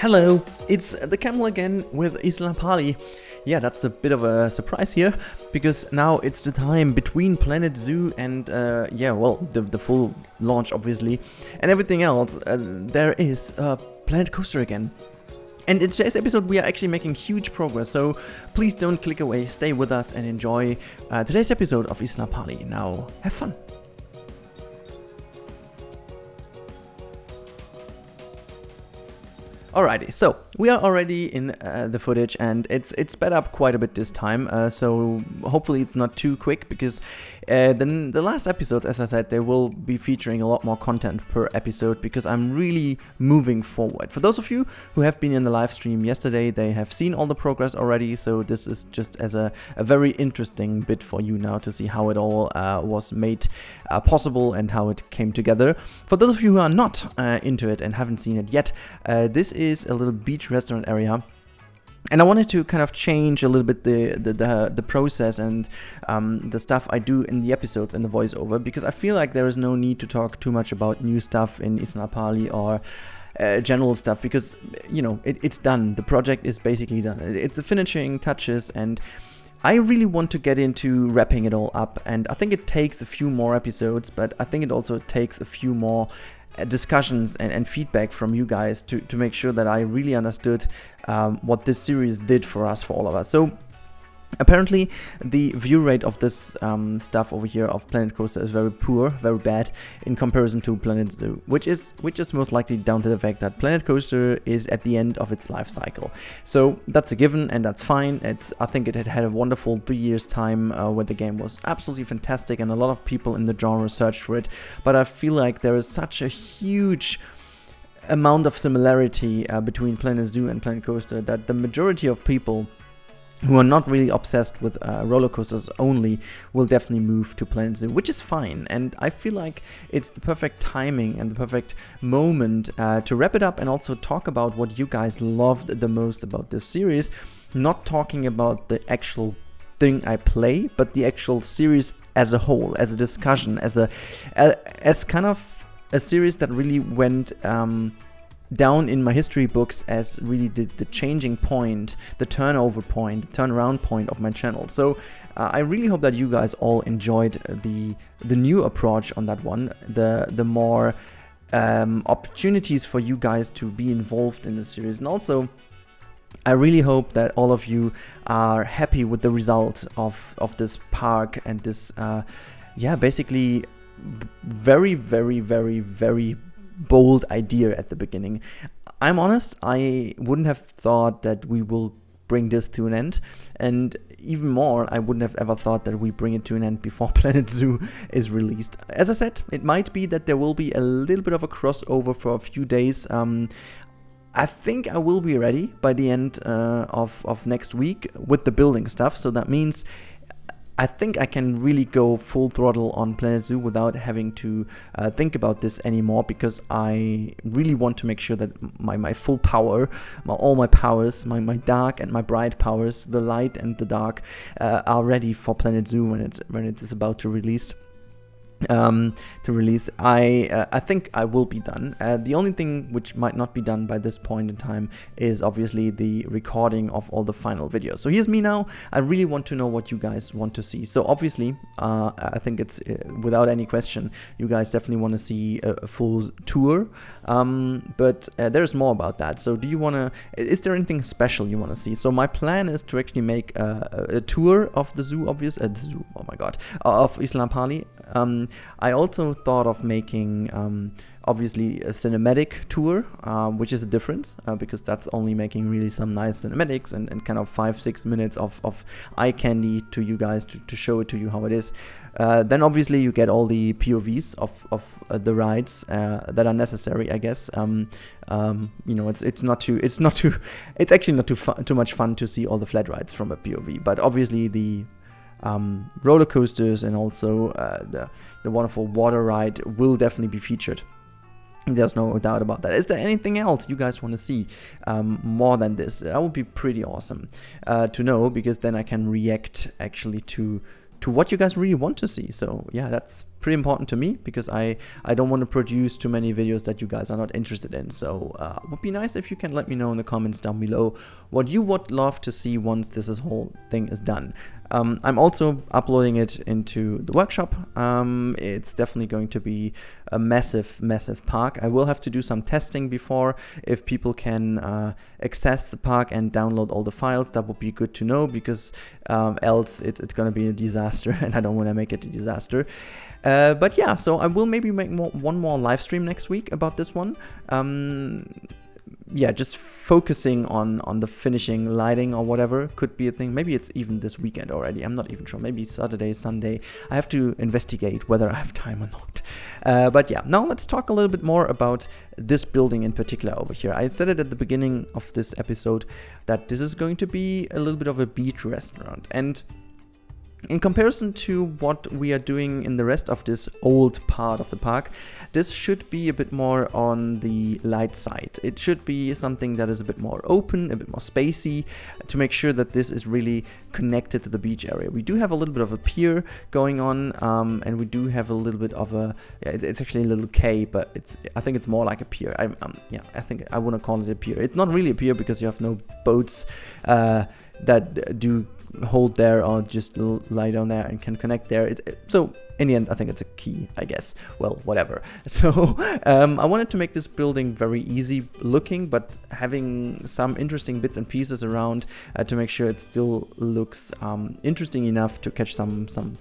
Hello, it's the Camel again with Isla Napali. Yeah, that's a bit of a surprise here, because now it's the time between Planet Zoo and, the full launch, obviously, and everything else. There is Planet Coaster again. And in today's episode, we are actually making huge progress, so please don't click away, stay with us and enjoy today's episode of Isla Napali. Now, have fun. Alrighty, so we are already in the footage, and it's sped up quite a bit this time, so hopefully it's not too quick, because then the last episode, as I said, they will be featuring a lot more content per episode, because I'm really moving forward. For those of you who have been in the live stream yesterday, they have seen all the progress already, so this is just as a very interesting bit for you now to see how it all was made possible and how it came together. For those of you who are not into it and haven't seen it yet, this is a little beach restaurant area, and I wanted to kind of change a little bit the process and the stuff I do in the episodes and the voiceover, because I feel like there is no need to talk too much about new stuff in Isla Napali or general stuff, because you know it's done. The project is basically done. It's the finishing touches, and I really want to get into wrapping it all up, and I think it takes a few more episodes, but I think it also takes a few more discussions and feedback from you guys to make sure that I really understood what this series did for us, for all of us. So apparently the view rate of this stuff over here of Planet Coaster is very poor, very bad in comparison to Planet Zoo, which is most likely down to the fact that Planet Coaster is at the end of its life cycle. So that's a given, and that's fine. I think it had a wonderful 3 years time where the game was absolutely fantastic, and a lot of people in the genre searched for it. But I feel like there is such a huge amount of similarity between Planet Zoo and Planet Coaster that the majority of people who are not really obsessed with roller coasters only will definitely move to Planet Zoo, which is fine. And I feel like it's the perfect timing and the perfect moment to wrap it up and also talk about what you guys loved the most about this series. Not talking about the actual thing I play, but the actual series as a whole, as a discussion, as kind of a series that really went down in my history books as really the changing point, the turnover point, the turnaround point of my channel. So I really hope that you guys all enjoyed the new approach on that one, the more opportunities for you guys to be involved in the series, and also I really hope that all of you are happy with the result of this park and this basically very, very, very, very bold idea at the beginning. I'm honest, I wouldn't have thought that we will bring this to an end, and even more, I wouldn't have ever thought that we bring it to an end before Planet Zoo is released. As I said, it might be that there will be a little bit of a crossover for a few days. I think I will be ready by the end of next week with the building stuff, so that means I think I can really go full throttle on Planet Zoo without having to think about this anymore, because I really want to make sure that my full power, all my powers, my dark and my bright powers, the light and the dark, are ready for Planet Zoo when it is about to release. I think I will be done. The only thing which might not be done by this point in time is obviously the recording of all the final videos. So here's me now. I really want to know what you guys want to see. So obviously, I think it's without any question, you guys definitely want to see a full tour. But there's more about that. So is there anything special you want to see? So my plan is to actually make a tour of the zoo, of Isla Napali. I also thought of making obviously a cinematic tour, which is a difference, because that's only making really some nice cinematics and kind of 5-6 minutes of eye candy to you guys to show it to you how it is. Then obviously you get all the POVs of the rides that are necessary, I guess. It's actually not too much fun to see all the flat rides from a POV, but obviously the roller coasters and also the wonderful water ride will definitely be featured. There's no doubt about that. Is there anything else you guys want to see more than this? That would be pretty awesome to know, because then I can react actually to what you guys really want to see. So yeah, that's pretty important to me because I don't want to produce too many videos that you guys are not interested in. So it would be nice if you can let me know in the comments down below what you would love to see once this whole thing is done. I'm also uploading it into the workshop. It's definitely going to be a massive park. I will have to do some testing before. If people can access the park and download all the files, that would be good to know, because else it's going to be a disaster and I don't want to make it a disaster. But yeah, so I will maybe make one more live stream next week about this one. Yeah, just focusing on the finishing, lighting or whatever could be a thing. Maybe it's even this weekend already. I'm not even sure. Maybe Saturday, Sunday. I have to investigate whether I have time or not. But yeah, now let's talk a little bit more about this building in particular over here. I said it at the beginning of this episode that this is going to be a little bit of a beach restaurant. And in comparison to what we are doing in the rest of this old part of the park, this should be a bit more on the light side. It should be something that is a bit more open, a bit more spacey, to make sure that this is really connected to the beach area. We do have a little bit of a pier going on, and we do have a little bit of a, yeah, it's actually a little quay, but I think it's more like a pier. Yeah, I think I wouldn't call it a pier. It's not really a pier because you have no boats that do hold there or just lie down there and can connect there. So in the end, I think it's a quay, I guess. Well, whatever. So I wanted to make this building very easy looking, but having some interesting bits and pieces around to make sure it still looks interesting enough to catch some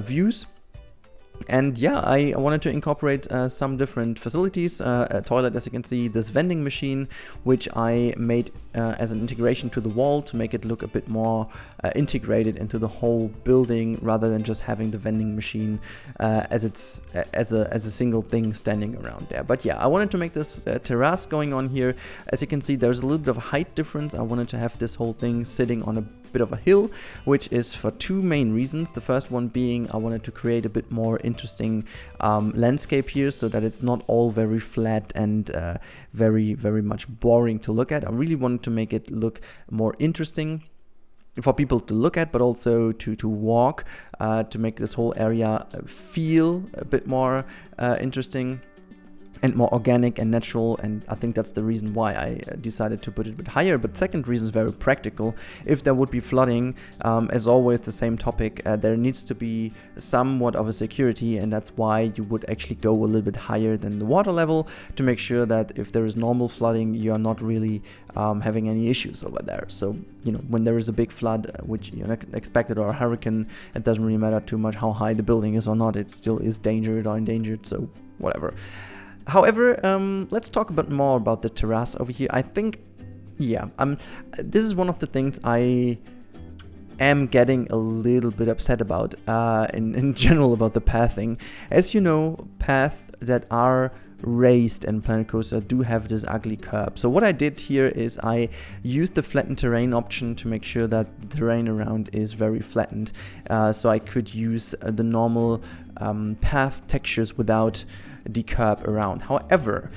views. And yeah, I wanted to incorporate some different facilities, a toilet, as you can see, this vending machine, which I made as an integration to the wall to make it look a bit more integrated into the whole building, rather than just having the vending machine as a single thing standing around there. But yeah, I wanted to make this terrace going on here. As you can see, there's a little bit of a height difference. I wanted to have this whole thing sitting on a bit of a hill, which is for two main reasons. The first one being I wanted to create a bit more interesting landscape here, so that it's not all very flat and very much boring to look at. I really wanted to make it look more interesting for people to look at, but also to walk, to make this whole area feel a bit more interesting and more organic and natural. And I think that's the reason why I decided to put it a bit higher. But second reason is very practical. If there would be flooding, as always, the same topic, there needs to be somewhat of a security, and that's why you would actually go a little bit higher than the water level to make sure that if there is normal flooding, you are not really having any issues over there. So, you know, when there is a big flood, which you expected, or a hurricane, it doesn't really matter too much how high the building is or not. It still is dangerous or endangered, so whatever. However, let's talk a bit more about the terrace over here. I think, yeah, this is one of the things I am getting a little bit upset about in general about the pathing. As you know, paths that are raised in Planet Coaster do have this ugly curb. So what I did here is I used the flattened terrain option to make sure that the terrain around is very flattened, so I could use the normal path textures without the curb around. However,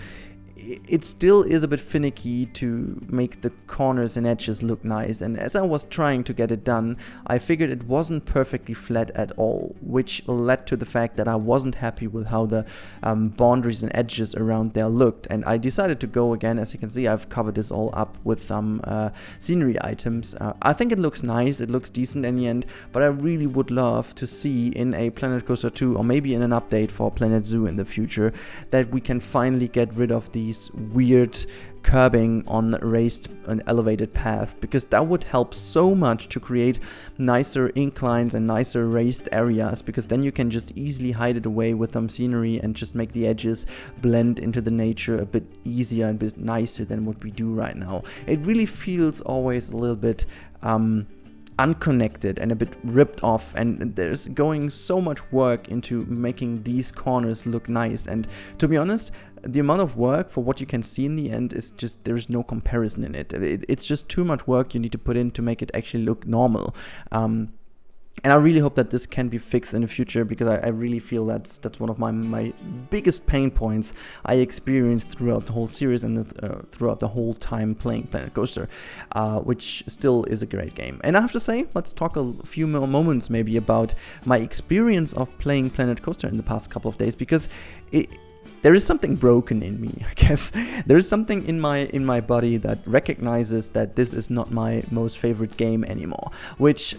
it still is a bit finicky to make the corners and edges look nice, and as I was trying to get it done, I figured it wasn't perfectly flat at all, which led to the fact that I wasn't happy with how the boundaries and edges around there looked, and I decided to go again. As you can see, I've covered this all up with some scenery items. I think it looks nice, it looks decent in the end, but I really would love to see in a Planet Coaster 2, or maybe in an update for Planet Zoo in the future, that we can finally get rid of these weird curbing on raised and elevated path, because that would help so much to create nicer inclines and nicer raised areas, because then you can just easily hide it away with some scenery and just make the edges blend into the nature a bit easier and a bit nicer than what we do right now. It really feels always a little bit unconnected and a bit ripped off, and there's going so much work into making these corners look nice, and to be honest, the amount of work for what you can see in the end is just, there's no comparison in it. It's just too much work you need to put in to make it actually look normal. And I really hope that this can be fixed in the future, because I really feel that's one of my biggest pain points I experienced throughout the whole series and throughout the whole time playing Planet Coaster, which still is a great game. And I have to say, let's talk a few more moments maybe about my experience of playing Planet Coaster in the past couple of days, because there is something broken in me, I guess. There is something in my body that recognizes that this is not my most favorite game anymore, which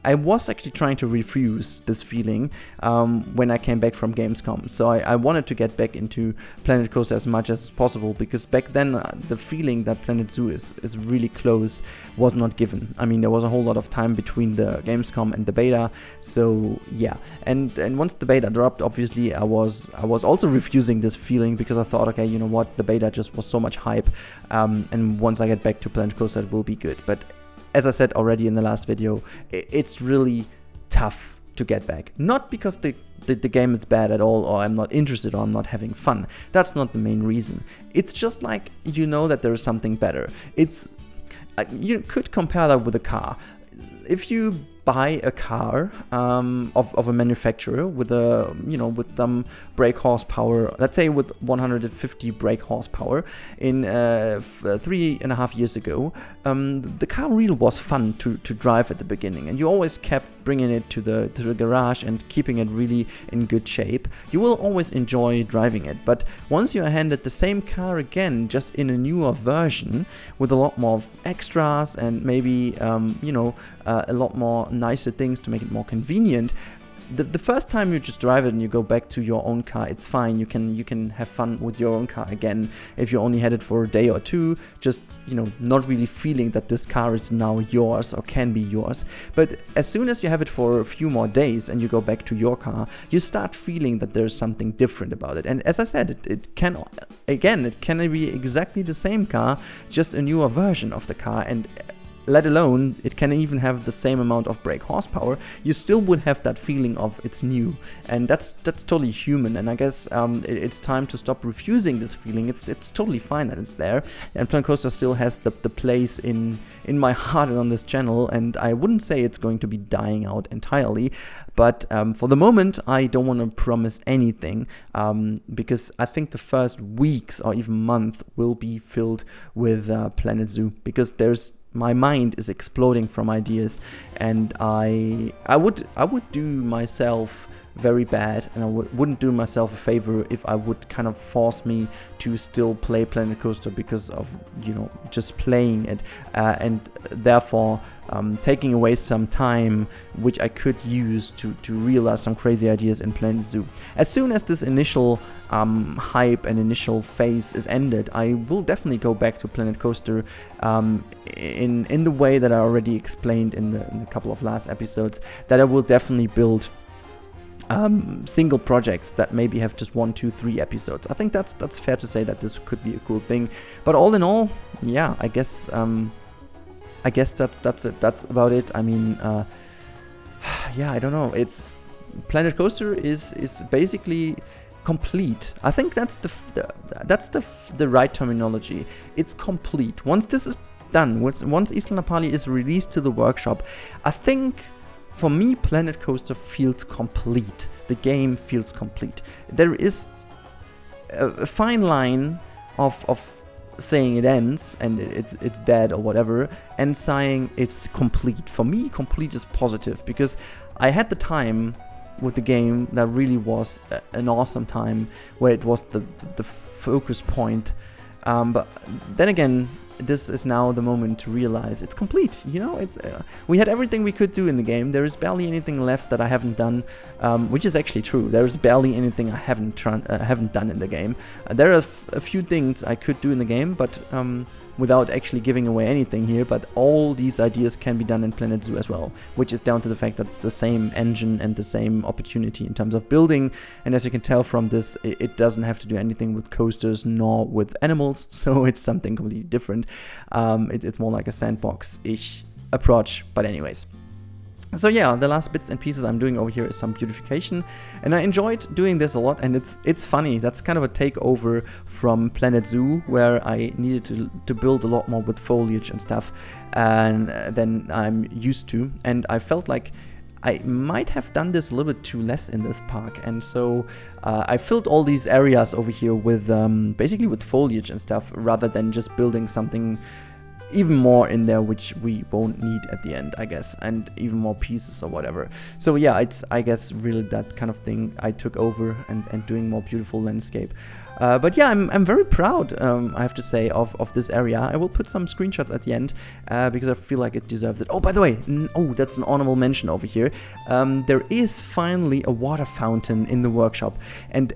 I was actually trying to refuse this feeling when I came back from Gamescom. So I wanted to get back into Planet Coaster as much as possible, because back then the feeling that Planet Zoo is really close was not given. I mean, there was a whole lot of time between the Gamescom and the beta. So yeah, and once the beta dropped, obviously I was also refusing this feeling, because I thought, okay, you know what, the beta just was so much hype, and once I get back to Planet Coaster, it will be good. But as I said already in the last video, it's really tough to get back. Not because the game is bad at all, or I'm not interested, or I'm not having fun. That's not the main reason. It's just like, you know that there is something better. You could compare that with a car. If you buy a car of a manufacturer with with some brake horsepower, let's say with 150 brake horsepower in 3.5 years ago, the car really was fun to drive at the beginning, and you always kept bringing it to the garage and keeping it really in good shape. You will always enjoy driving it. But once you are handed the same car again, just in a newer version with a lot more extras and maybe a lot more nicer things to make it more convenient, the first time you just drive it and you go back to your own car, it's fine. You can have fun with your own car again if you only had it for a day or two, just not really feeling that this car is now yours or can be yours. But as soon as you have it for a few more days and you go back to your car, you start feeling that there's something different about it. And as I said, it can be exactly the same car, just a newer version of the car, and let alone it can even have the same amount of brake horsepower. You still would have that feeling of it's new, and that's totally human. And I guess it's time to stop refusing this feeling. It's totally fine that it's there, and Planet Coaster still has the place in my heart and on this channel, and I wouldn't say it's going to be dying out entirely, but for the moment I don't want to promise anything, because I think the first weeks or even month will be filled with Planet Zoo, because my mind is exploding from ideas, and I would do myself very bad, and I wouldn't do myself a favor if I would kind of force me to still play Planet Coaster because of just playing it, and therefore taking away some time which I could use to realize some crazy ideas in Planet Zoo. As soon as this initial hype and initial phase is ended, I will definitely go back to Planet Coaster in the way that I already explained in a couple of last episodes, that I will definitely build single projects that maybe have just 1, 2, 3 episodes. I think that's fair to say that this could be a cool thing. But all in all, yeah, I guess that's it. That's about it. I mean, yeah, I don't know. It's Planet Coaster is basically complete. I think that's the right terminology. It's complete. Once this is done, once Isla Napali is released to the workshop, I think, for me, Planet Coaster feels complete. The game feels complete. There is a fine line of saying it ends and it's dead or whatever, and saying it's complete. For me, complete is positive, because I had the time with the game that really was an awesome time, where it was the focus point. But then again, this is now the moment to realize it's complete. It's we had everything we could do in the game. There is barely anything left that I haven't done, which is actually true. There is barely anything I haven't done in the game. There are a few things I could do in the game, but without actually giving away anything here, but all these ideas can be done in Planet Zoo as well, which is down to the fact that it's the same engine and the same opportunity in terms of building. And as you can tell from this, it doesn't have to do anything with coasters nor with animals, so it's something completely different. It's more like a sandbox-ish approach. But anyways, So yeah, the last bits and pieces I'm doing over here is some beautification, and I enjoyed doing this a lot, and it's funny. That's kind of a takeover from Planet Zoo, where I needed to build a lot more with foliage and stuff and than I'm used to, and I felt like I might have done this a little bit too less in this park, and so I filled all these areas over here with basically with foliage and stuff, rather than just building something even more in there, which we won't need at the end, I guess, and even more pieces or whatever. So yeah, it's, I guess, really that kind of thing I took over and doing more beautiful landscape. But yeah, I'm very proud, I have to say, of this area. I will put some screenshots at the end because I feel like it deserves it. Oh, by the way, oh, that's an honorable mention over here. There is finally a water fountain in the workshop, and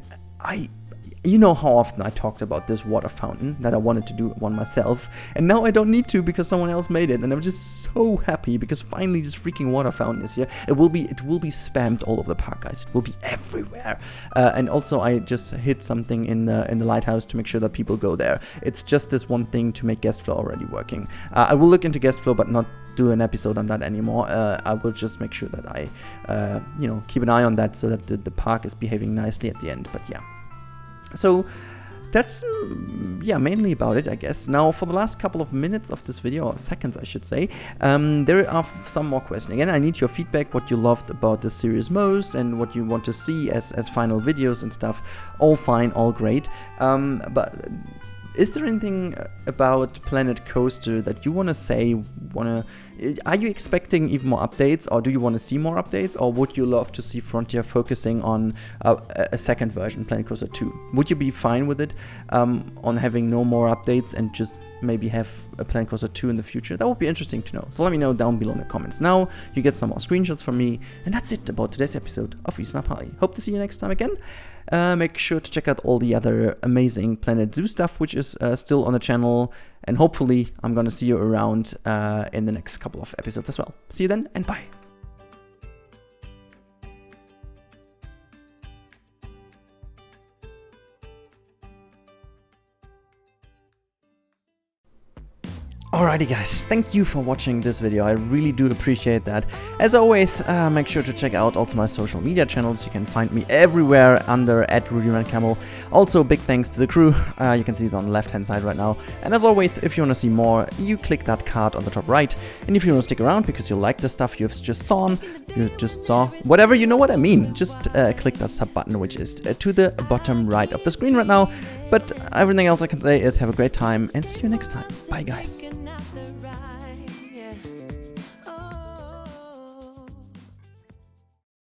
you know how often I talked about this water fountain, that I wanted to do one myself, and now I don't need to because someone else made it, and I'm just so happy because finally this freaking water fountain is here. It will be spammed all over the park, guys. It will be everywhere. And also I just hit something in the lighthouse to make sure that people go there. It's just this one thing to make guest flow already working. I will look into guest flow, but not do an episode on that anymore. I will just make sure that I, you know, keep an eye on that so that the park is behaving nicely at the end. But yeah. So that's, yeah, mainly about it, I guess. Now, for the last couple of minutes of this video, or seconds I should say, there are some more questions. Again, I need your feedback, what you loved about the series most, and what you want to see as final videos and stuff. All fine, all great. But is there anything about Planet Coaster that you want to say? Are you expecting even more updates, or do you want to see more updates, or would you love to see Frontier focusing on a second version, Planet Coaster 2? Would you be fine with it, on having no more updates and just maybe have a Planet Coaster 2 in the future? That would be interesting to know. So let me know down below in the comments. Now you get some more screenshots from me, and that's it about today's episode of Isla Napali. Hope to see you next time again. Make sure to check out all the other amazing Planet Zoo stuff, which is still on the channel, and hopefully I'm gonna see you around in the next couple of episodes as well. See you then, and bye! Alrighty guys, thank you for watching this video, I really do appreciate that. As always, make sure to check out also my social media channels. You can find me everywhere under @Rudi Rennkamel. Also, big thanks to the crew, you can see it on the left hand side right now. And as always, if you want to see more, you click that card on the top right. And if you want to stick around because you like the stuff you've just saw, whatever, you know what I mean, just click that sub button, which is to the bottom right of the screen right now. But everything else I can say is have a great time and see you next time. Bye guys.